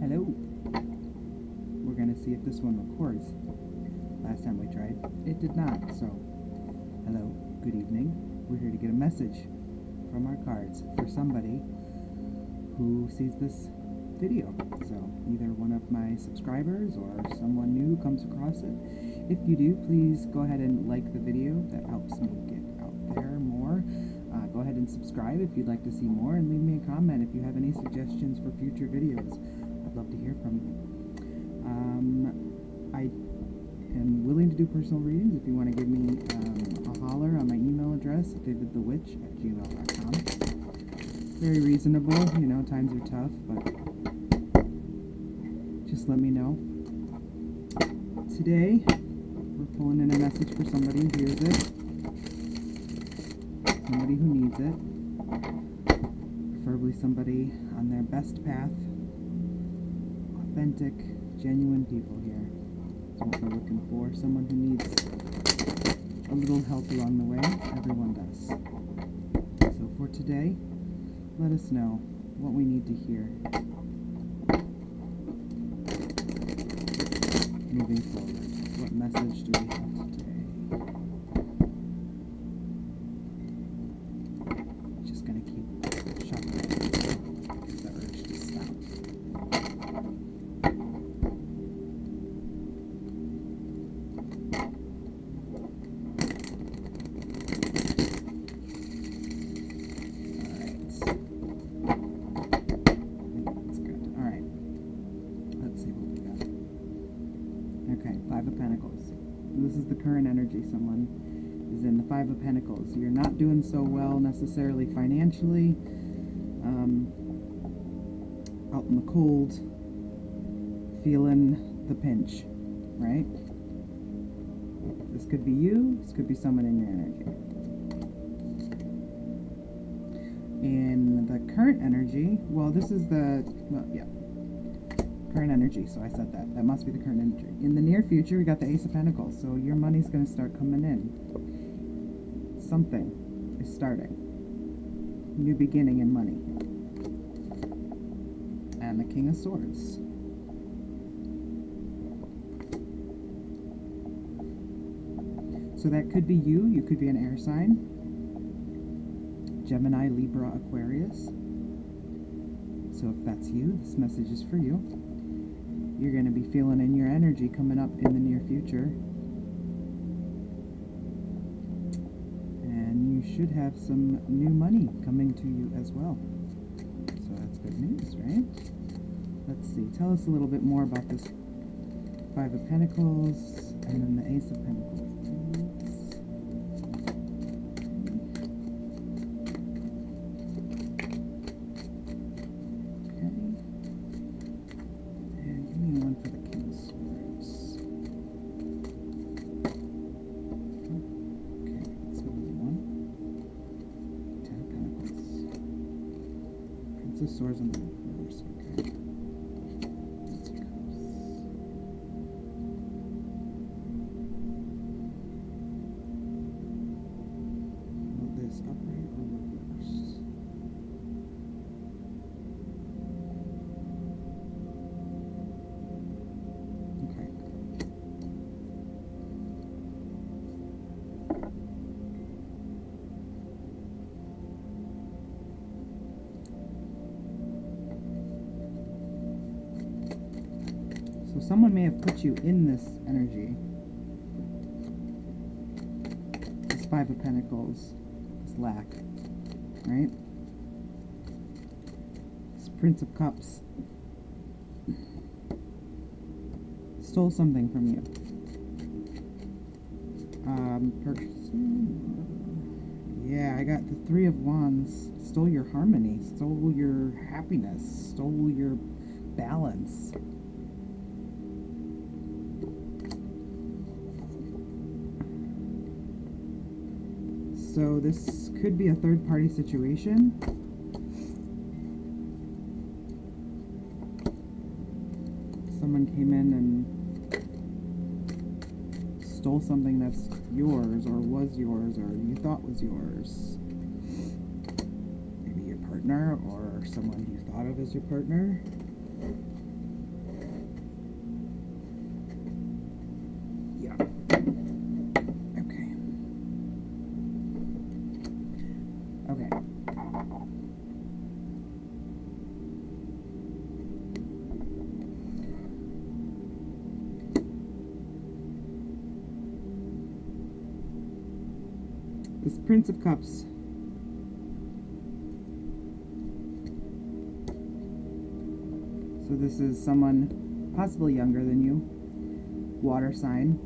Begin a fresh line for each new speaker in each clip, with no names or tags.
Hello. We're going to see if this one records. Last time we tried, it did not. So, hello, good evening. We're here to get a message from our cards for somebody who sees this video. So, either one of my subscribers or someone new comes across it. If you do, please go ahead and like the video. That helps me get out there more. Go ahead and subscribe if you'd like to see more, and leave me a comment if you have any suggestions for future videos. I'd love to hear from you. I am willing to do personal readings. If you want to give me a holler on my email address, vividthewitch@gmail.com. Very reasonable. You know, times are tough, but just let me know. Today, we're pulling in a message for somebody who hears it. Somebody who needs it. Preferably somebody on their best path. Authentic, genuine people here. That's what we're looking for. Someone who needs a little help along the way. Everyone does. So for today, let us know what we need to hear. Moving forward, what message do we have today? Just gonna keep shuffling. Get the urge to stop. Okay, Five of Pentacles. This is the current energy. Someone is in the Five of Pentacles. You're not doing so well necessarily financially. Out in the cold, feeling the pinch, right? This could be you. This could be someone in your energy. In the current energy, well, this is the, well, yeah. Current energy, so I said that. That must be the current energy. In the near future, we got the Ace of Pentacles, so your money's going to start coming in. Something is starting. New beginning in money. And the King of Swords. So that could be you. You could be an air sign. Gemini, Libra, Aquarius. So if that's you, this message is for you. You're going to be feeling in your energy coming up in the near future. And you should have some new money coming to you as well. So that's good news, right? Let's see. Tell us a little bit more about this Five of Pentacles and then the Ace of Pentacles. The swords in the reverse, okay. Let's go. Will this upright or reverse? Okay. So someone may have put you in this energy. This Five of Pentacles, this lack, right? This Prince of Cups stole something from you. Yeah, I got the Three of Wands. Stole your harmony, stole your happiness, stole your balance. So this could be a third-party situation. Someone came in and stole something that's yours or was yours or you thought was yours. Maybe your partner or someone you thought of as your partner. This Prince of Cups. So this is someone possibly younger than you. Water sign.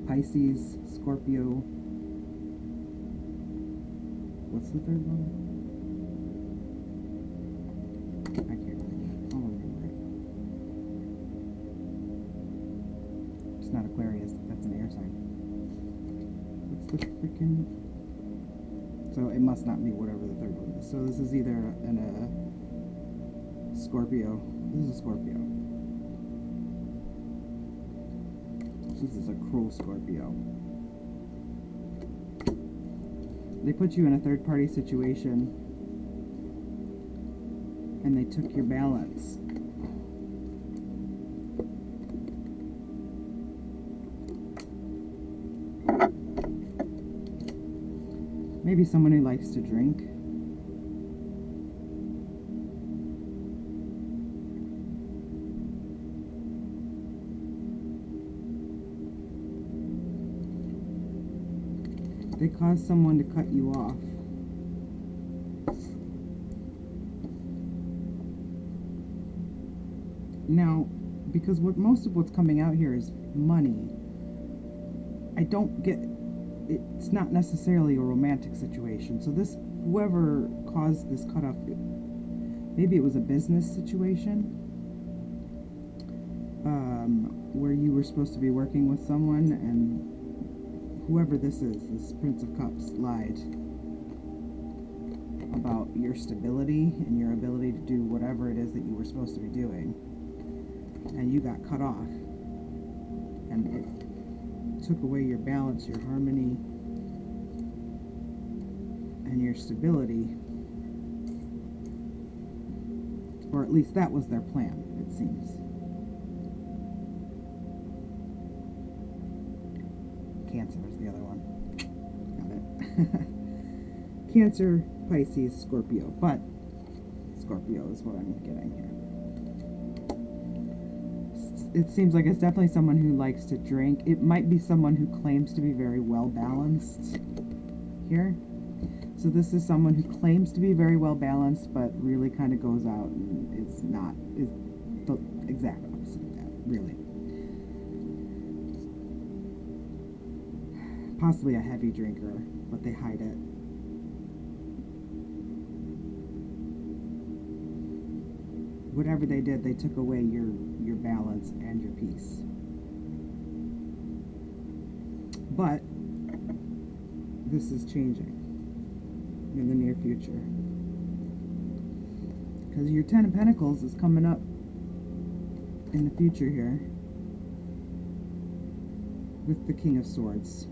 Pisces, Scorpio. What's the third one? I can't remember. I'll remember it. It's not Aquarius. That's an air sign. What's the freaking... So it must not be whatever the third one is. So this is either a Scorpio. This is a Scorpio. This is a cruel Scorpio. They put you in a third-party situation and they took your balance. Maybe someone who likes to drink. They cause someone to cut you off. Now, because most of what's coming out here is money, I don't get, it's not necessarily a romantic situation. So this, whoever caused this cutoff, maybe it was a business situation, where you were supposed to be working with someone, and whoever this is, this Prince of Cups, lied about your stability and your ability to do whatever it is that you were supposed to be doing. And you got cut off. And it took away your balance, your harmony, and your stability. Or at least that was their plan, it seems. Cancer is the other one. Got it. Cancer, Pisces, Scorpio. But Scorpio is what I'm getting here. It seems like it's definitely someone who likes to drink. It might be someone who claims to be very well balanced here. So this is someone who claims to be very well balanced, but really kind of goes out and is the exact opposite of that, really. Possibly a heavy drinker, but they hide it. Whatever they did, they took away your balance and your peace. But this is changing in the near future. Because your Ten of Pentacles is coming up in the future here with the King of Swords.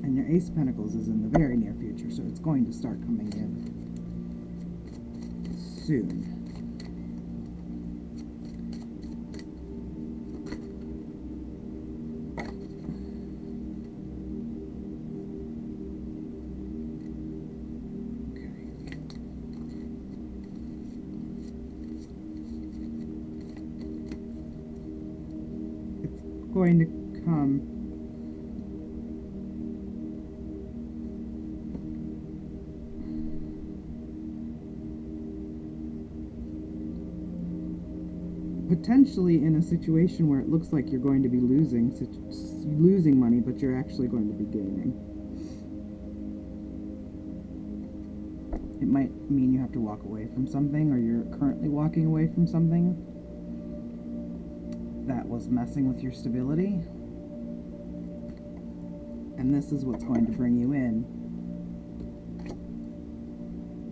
And your Ace of Pentacles is in the very near future, so it's going to start coming in soon. Okay. It's going to come potentially in a situation where it looks like you're going to be losing money, but you're actually going to be gaining. It might mean you have to walk away from something, or you're currently walking away from something that was messing with your stability. And this is what's going to bring you in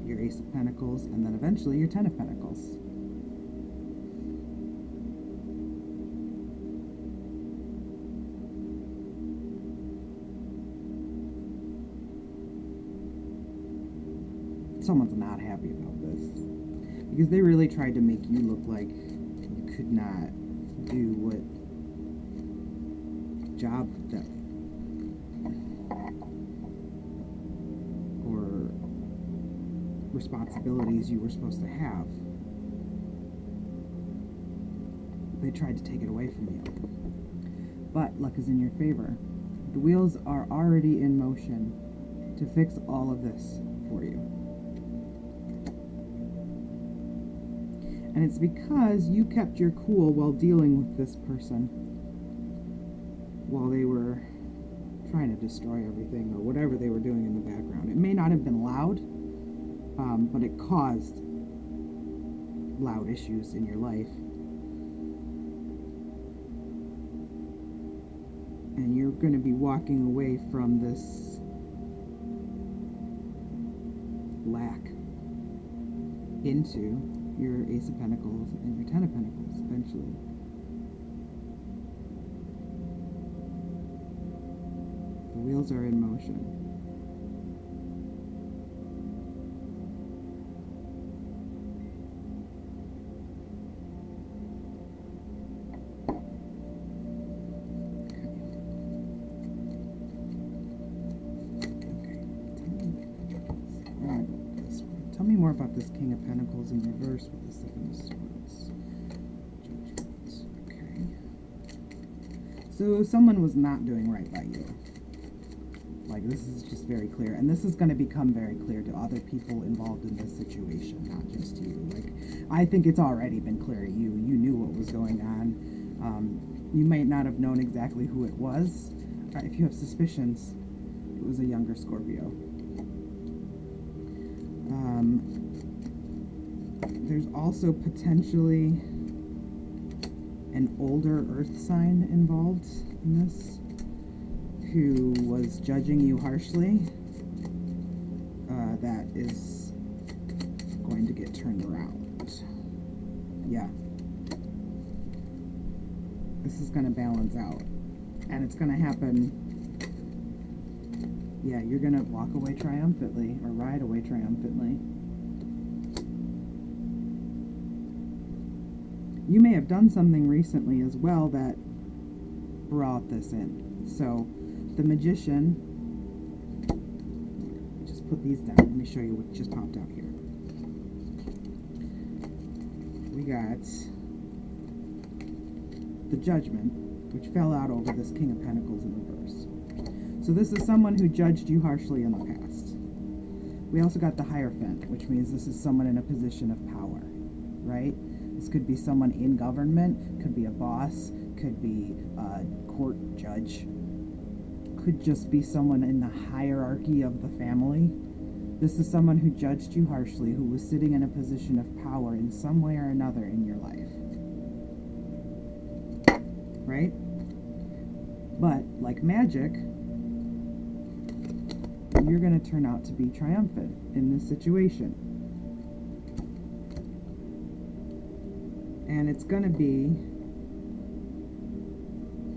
your Ace of Pentacles, and then eventually your Ten of Pentacles. Someone's not happy about this, because they really tried to make you look like you could not do what job that or responsibilities you were supposed to have. they tried to take it away from you. But luck is in your favor. The wheels are already in motion to fix all of this for you. And it's because you kept your cool while dealing with this person, while they were trying to destroy everything or whatever they were doing in the background. It may not have been loud, but it caused loud issues in your life. And you're going to be walking away from this lack into your Ace of Pentacles and your Ten of Pentacles eventually. The wheels are in motion. Tell me more about this King of Pentacles in reverse with the Seven of Swords. Judgment. Okay. So someone was not doing right by you. Like, this is just very clear. And this is going to become very clear to other people involved in this situation, not just you. Like, I think it's already been clear to you. You knew what was going on. You might not have known exactly who it was. If you have suspicions, it was a younger Scorpio. There's also potentially an older earth sign involved in this who was judging you harshly. That is going to get turned around. Yeah. This is going to balance out. And it's going to happen. Yeah, you're going to walk away triumphantly or ride away triumphantly. You may have done something recently as well that brought this in. So, the Magician, just put these down. Let me show you what just popped out here. We got the Judgment, which fell out over this King of Pentacles in reverse. So this is someone who judged you harshly in the past. We also got the Hierophant, which means this is someone in a position of power, right? This could be someone in government, could be a boss, could be a court judge, could just be someone in the hierarchy of the family. This is someone who judged you harshly, who was sitting in a position of power in some way or another in your life. Right? But, like magic, you're going to turn out to be triumphant in this situation. And it's going to be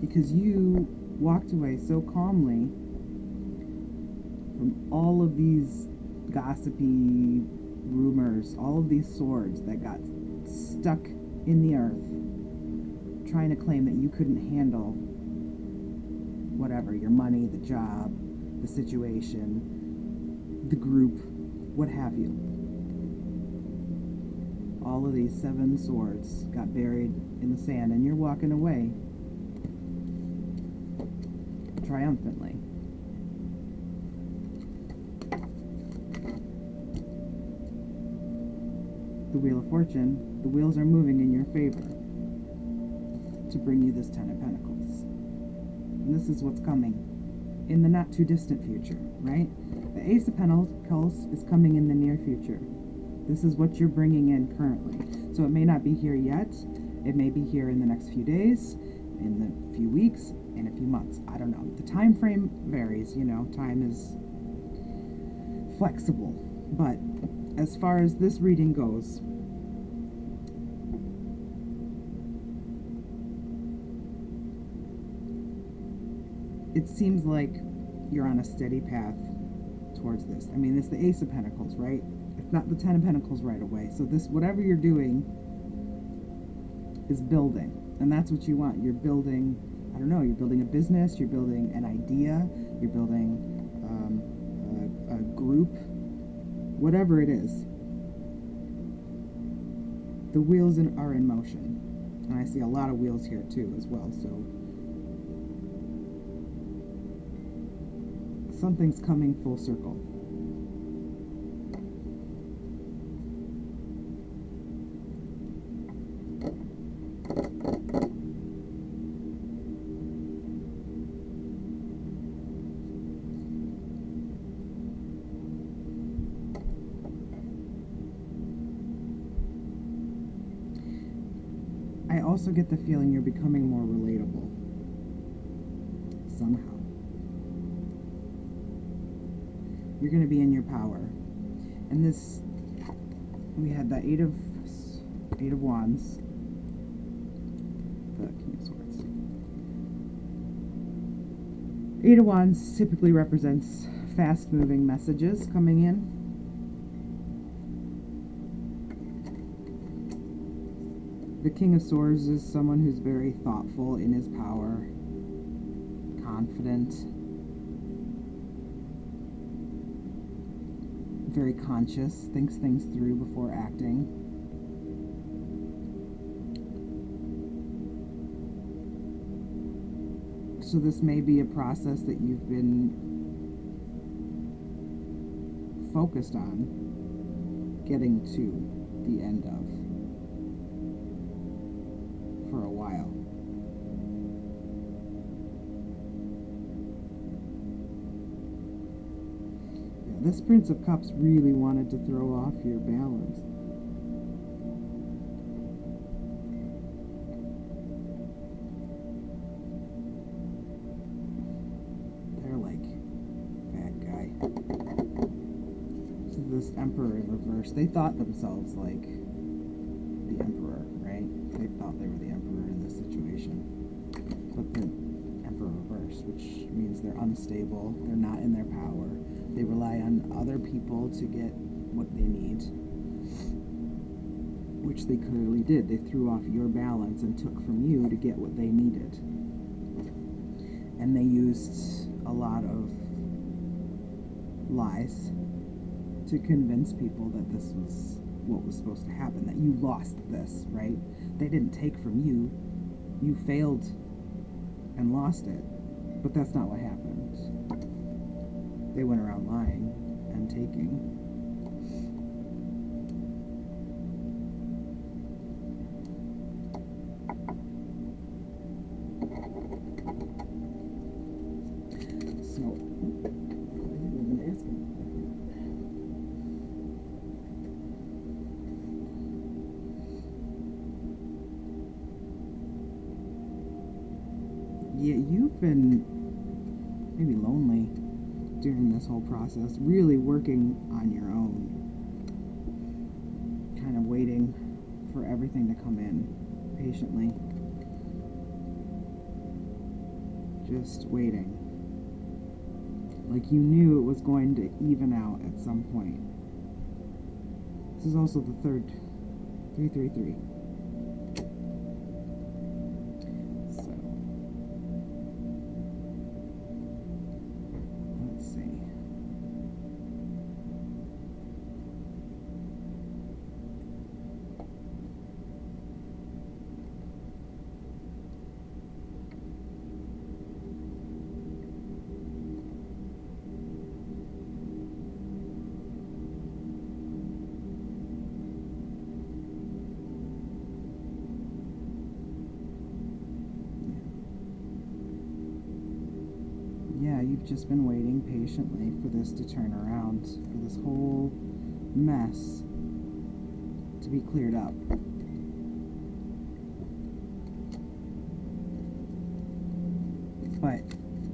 because you walked away so calmly from all of these gossipy rumors, all of these swords that got stuck in the earth, trying to claim that you couldn't handle whatever, your money, the job, the situation, the group, what have you. All of these 7 swords got buried in the sand, and you're walking away triumphantly. The Wheel of Fortune, the wheels are moving in your favor to bring you this 10 of Pentacles. And this is what's coming in the not too distant future, right? The Ace of Pentacles is coming in the near future. This is what you're bringing in currently. So it may not be here yet. It may be here in the next few days, in the few weeks, in a few months. I don't know. The time frame varies, you know. Time is flexible. But as far as this reading goes, it seems like you're on a steady path towards this. I mean, it's the Ace of Pentacles, right? It's not the 10 of Pentacles right away. So this, whatever you're doing, is building. And that's what you want. You're building, I don't know, you're building a business, you're building an idea, you're building a group, whatever it is. The wheels are in motion. And I see a lot of wheels here too as well, so something's coming full circle. I also get the feeling you're becoming more relatable. Somehow. You're going to be in your power. And this, we had the Eight of Wands, the King of Swords. Eight of Wands typically represents fast-moving messages coming in. The King of Swords is someone who's very thoughtful in his power, confident, very conscious, thinks things through before acting. So this may be a process that you've been focused on getting to the end of for a while. Yeah, this Prince of Cups really wanted to throw off your balance. They're like, bad guy. So this Emperor in reverse, they thought themselves like the Emperor, right? They thought they were the Emperor in this situation. But the Emperor reverse, which means they're unstable, they're not in their power, they rely on other people to get what they need, which they clearly did. They threw off your balance and took from you to get what they needed. And they used a lot of lies to convince people that this was what was supposed to happen, that you lost this, right? They didn't take from you. You failed and lost it. But that's not what happened. They went around lying and taking. So, yeah, you've been maybe lonely during this whole process, really working on your own, kind of waiting for everything to come in patiently, just waiting, like you knew it was going to even out at some point. This is also the third 333. Yeah, you've just been waiting patiently for this to turn around, for this whole mess to be cleared up. But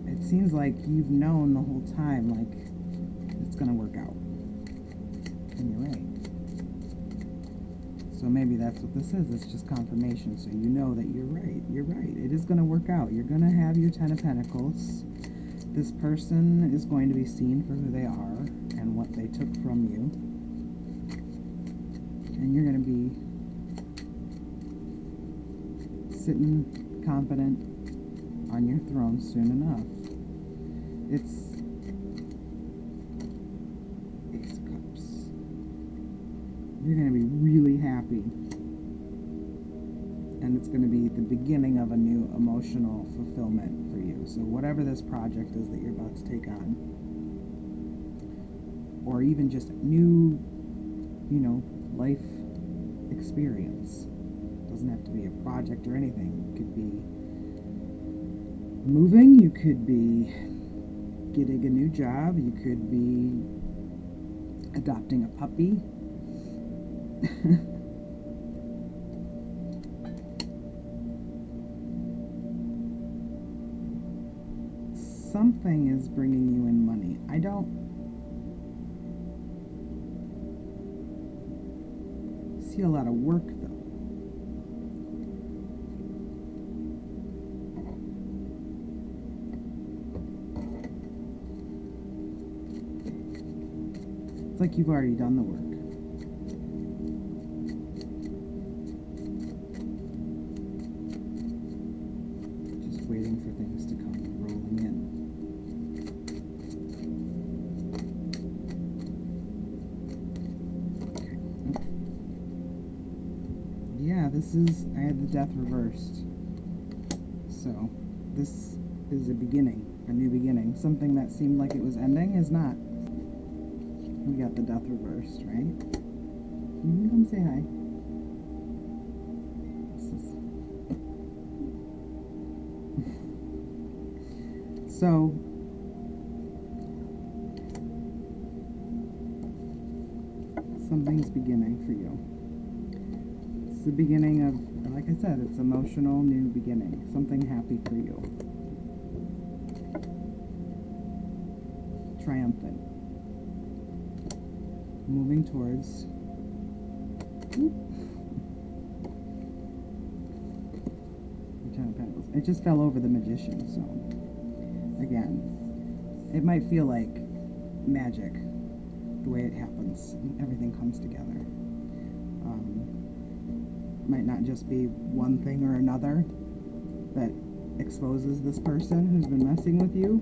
it seems like you've known the whole time, like, it's gonna work out. And you're right. So maybe that's what this is. It's just confirmation. So you know that you're right. You're right. It is gonna work out. You're gonna have your 10 of Pentacles. This person is going to be seen for who they are and what they took from you. And you're going to be sitting confident on your throne soon enough. It's Ace of Cups. You're going to be really happy. And it's going to be the beginning of a new emotional fulfillment for you. So whatever this project is that you're about to take on, or even just new, life experience. Doesn't have to be a project or anything. It could be moving, you could be getting a new job, you could be adopting a puppy. Something is bringing you in money. I don't see a lot of work though. It's like you've already done the work. Just waiting for things to come rolling in. Okay. Yeah, I had the death reversed. So, this is a beginning, a new beginning. Something that seemed like it was ending is not. We got the death reversed, right? You can come say hi. So, something's beginning for you. It's the beginning of, like I said, it's emotional new beginning. Something happy for you. Triumphant. Moving towards Ten of Pentacles. It just fell over the Magician, so again, it might feel like magic the way it happens. Everything comes together. Might not just be one thing or another that exposes this person who's been messing with you.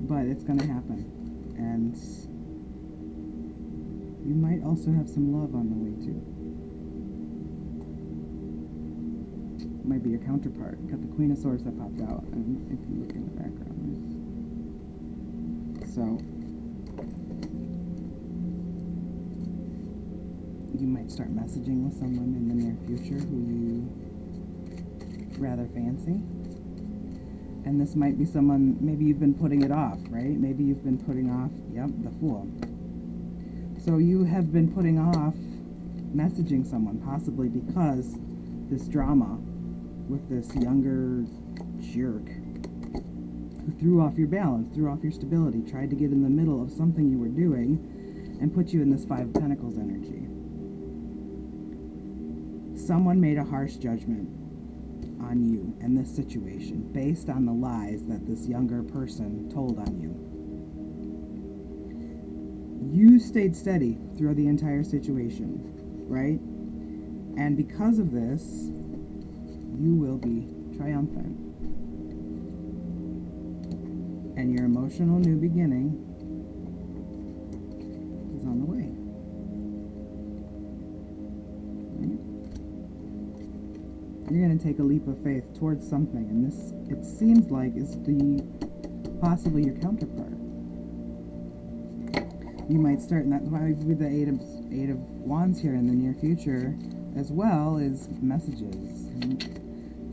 But it's going to happen, and you might also have some love on the way too. Might be your counterpart. Got the Queen of Swords that popped out, and if you look in the background, so you might start messaging with someone in the near future who you rather fancy. And this might be someone, maybe you've been putting it off, right? Maybe you've been putting off, the Fool. So you have been putting off messaging someone, possibly because this drama with this younger jerk who threw off your balance, threw off your stability, tried to get in the middle of something you were doing and put you in this Five of Pentacles energy. Someone made a harsh judgment on you and this situation based on the lies that this younger person told on you. You stayed steady through the entire situation, right? And because of this, you will be triumphant. And your emotional new beginning is on the way. You're going to take a leap of faith towards something, and this, it seems like, is possibly your counterpart. You might start, and that's why with the Eight of Wands here in the near future, as well as messages,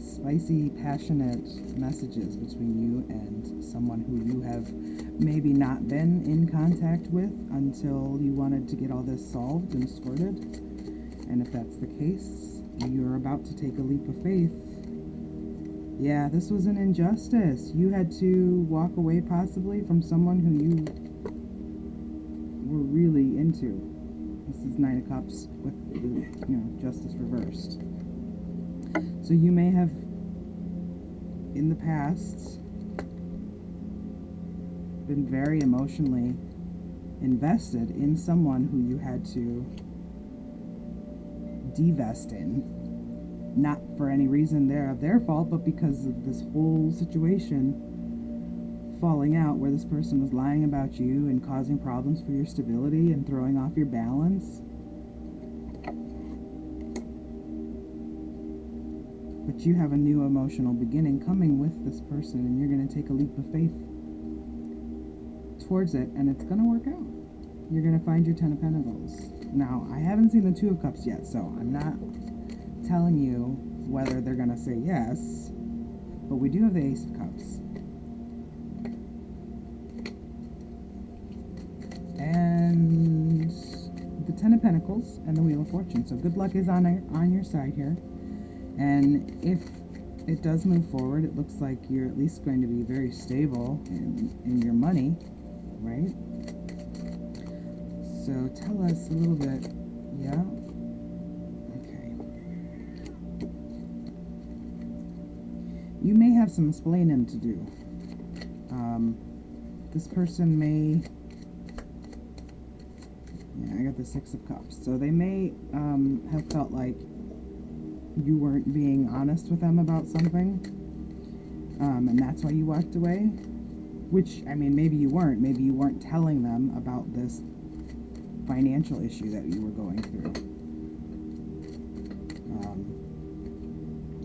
spicy, passionate messages between you and someone who you have maybe not been in contact with until you wanted to get all this solved and sorted. And if that's the case, you're about to take a leap of faith. Yeah, this was an injustice. You had to walk away possibly from someone who you were really into. This is Nine of Cups with, Justice reversed. So you may have, in the past, been very emotionally invested in someone who you had to divest in, not for any reason of their fault, but because of this whole situation falling out where this person was lying about you and causing problems for your stability and throwing off your balance. But you have a new emotional beginning coming with this person, and you're going to take a leap of faith towards it, and it's going to work out. You're going to find your Ten of Pentacles. Now, I haven't seen the Two of Cups yet, so I'm not telling you whether they're going to say yes, but we do have the Ace of Cups. And the Ten of Pentacles and the Wheel of Fortune. So good luck is on your side here. And if it does move forward, it looks like you're at least going to be very stable in your money, right? So tell us a little bit. Yeah? Okay. You may have some explaining to do. This person may... Yeah, I got the Six of Cups. So they may have felt like you weren't being honest with them about something, and that's why you walked away. Which, I mean, maybe you weren't. Maybe you weren't telling them about this financial issue that you were going through.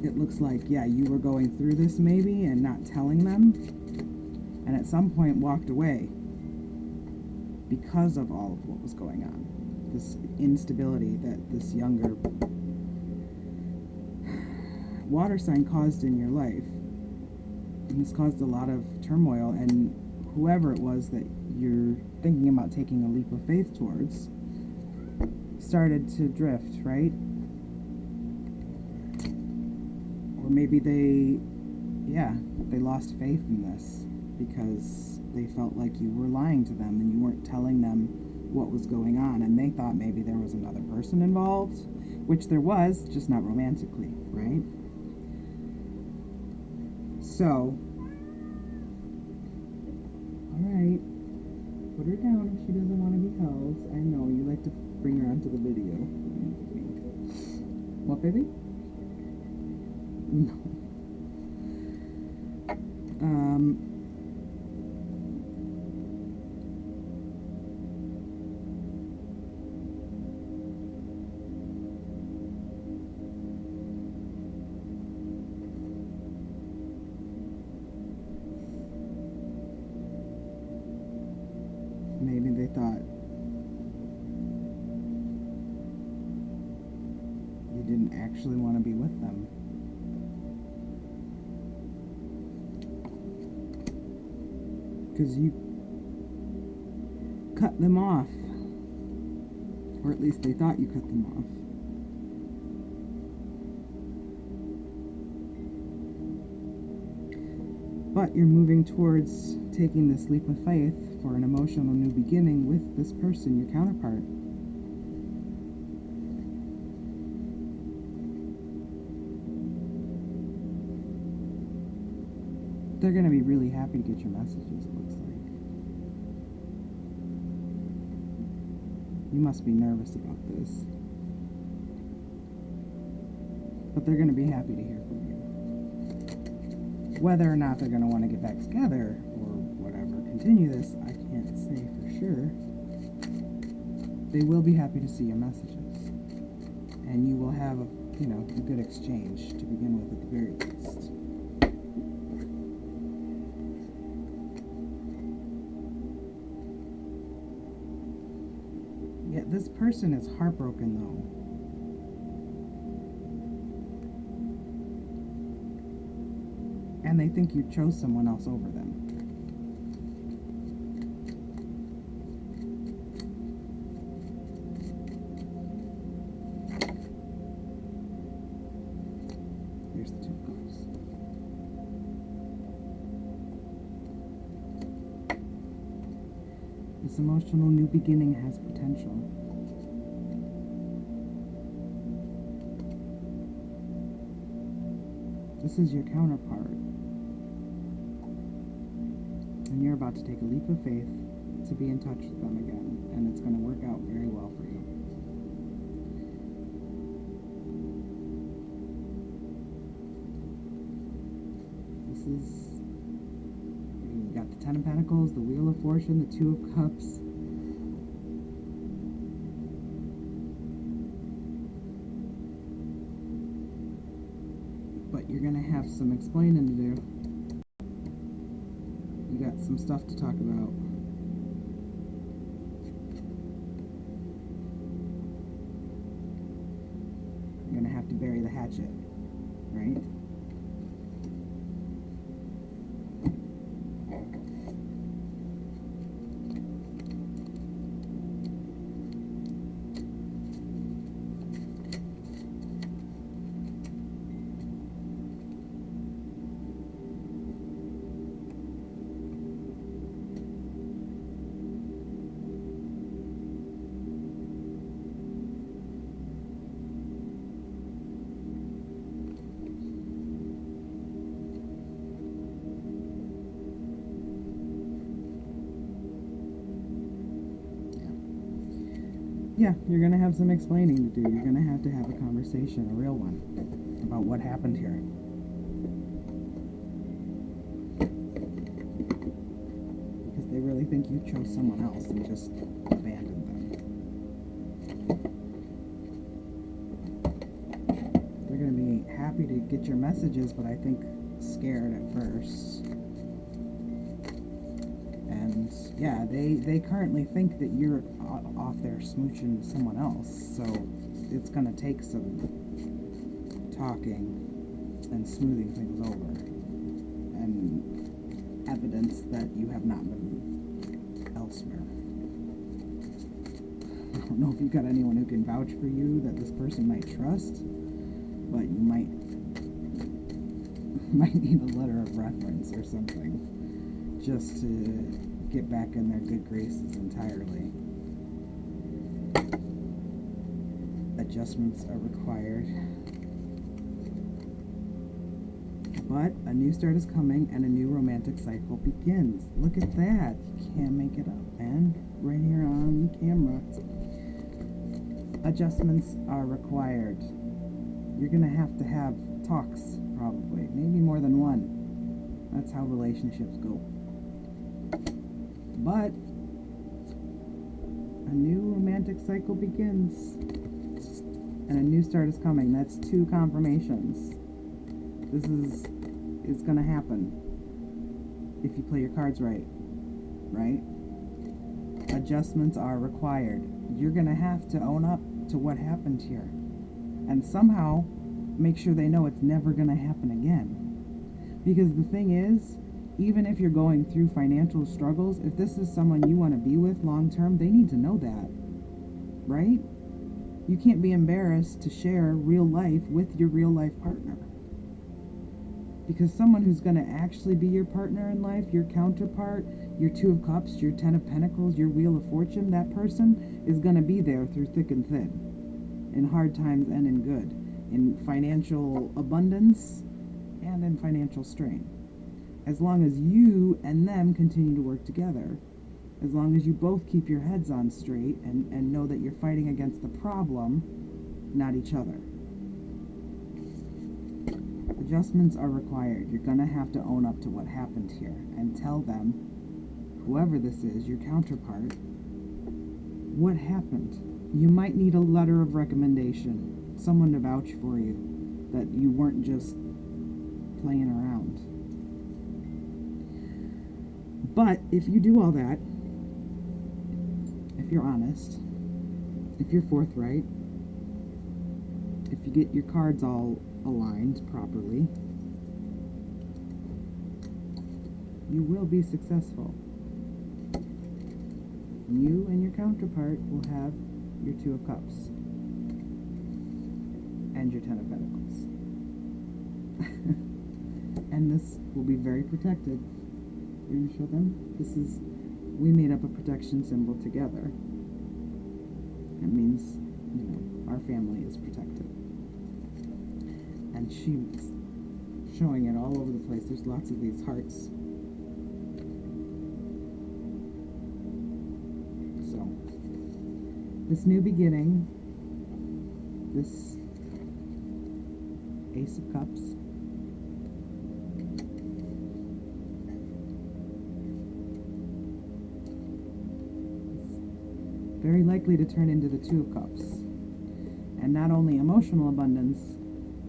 It looks like, yeah, you were going through this maybe and not telling them, and at some point walked away because of all of what was going on. This instability that this younger water sign caused in your life. And this caused a lot of turmoil, and whoever it was that you're thinking about taking a leap of faith towards started to drift, right? Or maybe they lost faith in this because they felt like you were lying to them and you weren't telling them what was going on, and they thought maybe there was another person involved, which there was, just not romantically, right? So, alright, put her down if she doesn't want to be held. I know, you like to bring her onto the video. What, baby? No. Maybe they thought you didn't actually want to be with them. Because you cut them off. Or at least they thought you cut them off. But you're moving towards taking this leap of faith for an emotional new beginning with this person, your counterpart. They're going to be really happy to get your messages, it looks like. You must be nervous about this. But they're going to be happy to hear from you. Whether or not they're going to want to get back together or whatever, continue this, I can't say for sure. They will be happy to see your messages. And you will have a good exchange to begin with at the very least. Yeah, this person is heartbroken though. And they think you chose someone else over them. Here's the Two of Cups. This emotional new beginning has potential. This is your counterpart. And you're about to take a leap of faith to be in touch with them again. And it's going to work out very well for you. This is... You got the Ten of Pentacles, the Wheel of Fortune, the Two of Cups. But you're gonna have some explaining to do. You got some stuff to talk about. You're gonna have to bury the hatchet, right? Yeah, you're gonna have some explaining to do. You're gonna have to have a conversation, a real one, about what happened here. Because they really think you chose someone else and just abandoned them. They're gonna be happy to get your messages, but I think scared at first. And yeah, they currently think that you're off there smooching someone else, so it's gonna take some talking and smoothing things over and evidence that you have not been elsewhere. I don't know if you've got anyone who can vouch for you that this person might trust, but you might need a letter of reference or something just to get back in their good graces entirely. Adjustments are required. But a new start is coming and a new romantic cycle begins. Look at that. You can't make it up, man. Right here on camera. Adjustments are required. You're going to have talks, probably. Maybe more than one. That's how relationships go. But a new romantic cycle begins. And a new start is coming. That's 2 confirmations. This is going to happen if you play your cards right. Right? Adjustments are required. You're going to have to own up to what happened here. And somehow make sure they know it's never going to happen again. Because the thing is, even if you're going through financial struggles, if this is someone you want to be with long term, they need to know that. Right? You can't be embarrassed to share real life with your real life partner. Because someone who's going to actually be your partner in life, your counterpart, your Two of Cups, your Ten of Pentacles, your Wheel of Fortune, that person is going to be there through thick and thin. In hard times and in good. In financial abundance and in financial strain. As long as you and them continue to work together. As long as you both keep your heads on straight and know that you're fighting against the problem, not each other. Adjustments are required. You're going to have to own up to what happened here and tell them, whoever this is, your counterpart, what happened. You might need a letter of recommendation, someone to vouch for you, that you weren't just playing around. But if you do all that, if you're honest, if you're forthright, if you get your cards all aligned properly, you will be successful. You and your counterpart will have your Two of Cups and your Ten of Pentacles. And this will be very protected. You're going to show them? We made up a protection symbol together. It means, our family is protected. And she's showing it all over the place. There's lots of these hearts. So, this new beginning, this Ace of Cups, very likely to turn into the Two of Cups. And not only emotional abundance,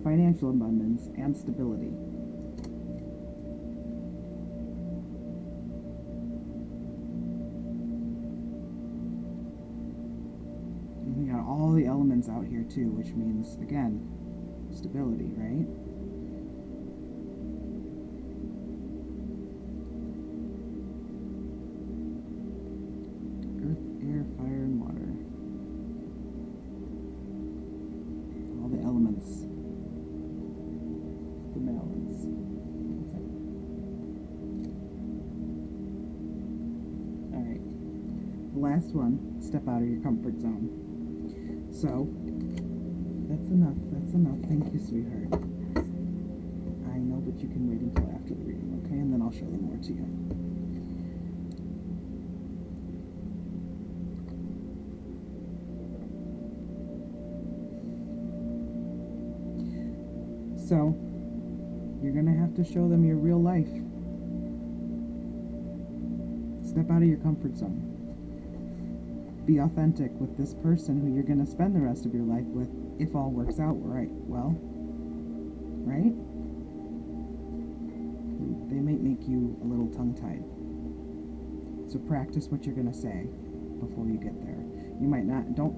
financial abundance, and stability. And we got all the elements out here too, which means, again, stability, right? Earth, air, fire, and water. All the elements. The balance. Alright. The last one, step out of your comfort zone. So, that's enough. That's enough. Thank you, sweetheart. I know, but you can wait until after the reading, okay? And then I'll show them more to you. So, you're going to have to show them your real life. Step out of your comfort zone. Be authentic with this person who you're going to spend the rest of your life with if all works out right. Well, right? They might make you a little tongue-tied. So practice what you're going to say before you get there. You might not, don't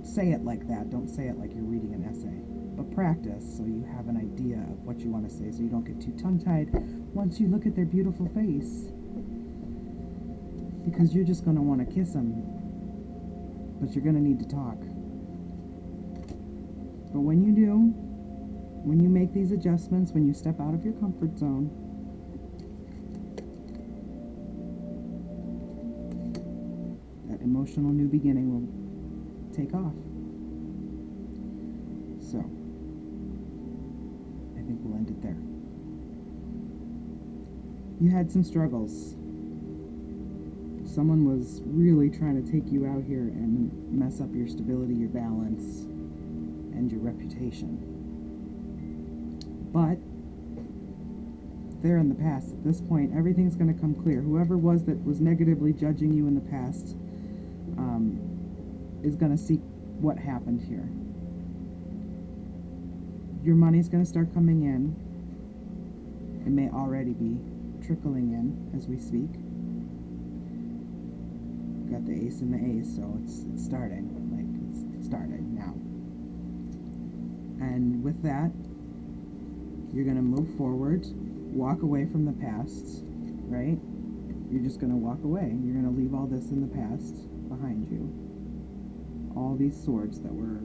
say it like that. Don't say it like you're reading an essay. But practice so you have an idea of what you want to say so you don't get too tongue-tied once you look at their beautiful face. Because you're just going to want to kiss them. But you're going to need to talk. But when you do, when you make these adjustments, when you step out of your comfort zone, that emotional new beginning will take off. So, I think we'll end it there. You had some struggles. Someone was really trying to take you out here and mess up your stability, your balance, and your reputation. But they're in the past. At this point, everything's going to come clear. Whoever was that was negatively judging you in the past is going to see what happened here. Your money's going to start coming in. It may already be trickling in as we speak. Got the ace and the ace, so it's starting. Like, it's starting now. And with that, you're going to move forward, walk away from the past, right? You're just going to walk away. You're going to leave all this in the past behind you. All these swords that were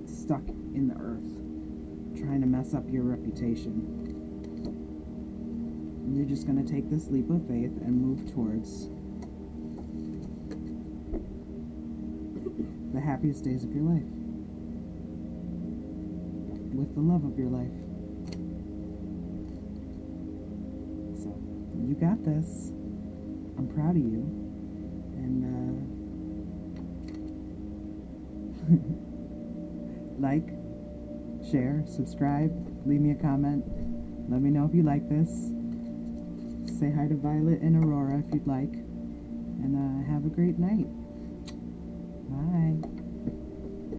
stuck in the earth, trying to mess up your reputation. And you're just going to take this leap of faith and move towards the happiest days of your life. With the love of your life. So, you got this. I'm proud of you. And, like, share, subscribe, leave me a comment. Let me know if you like this. Say hi to Violet and Aurora if you'd like. And, have a great night.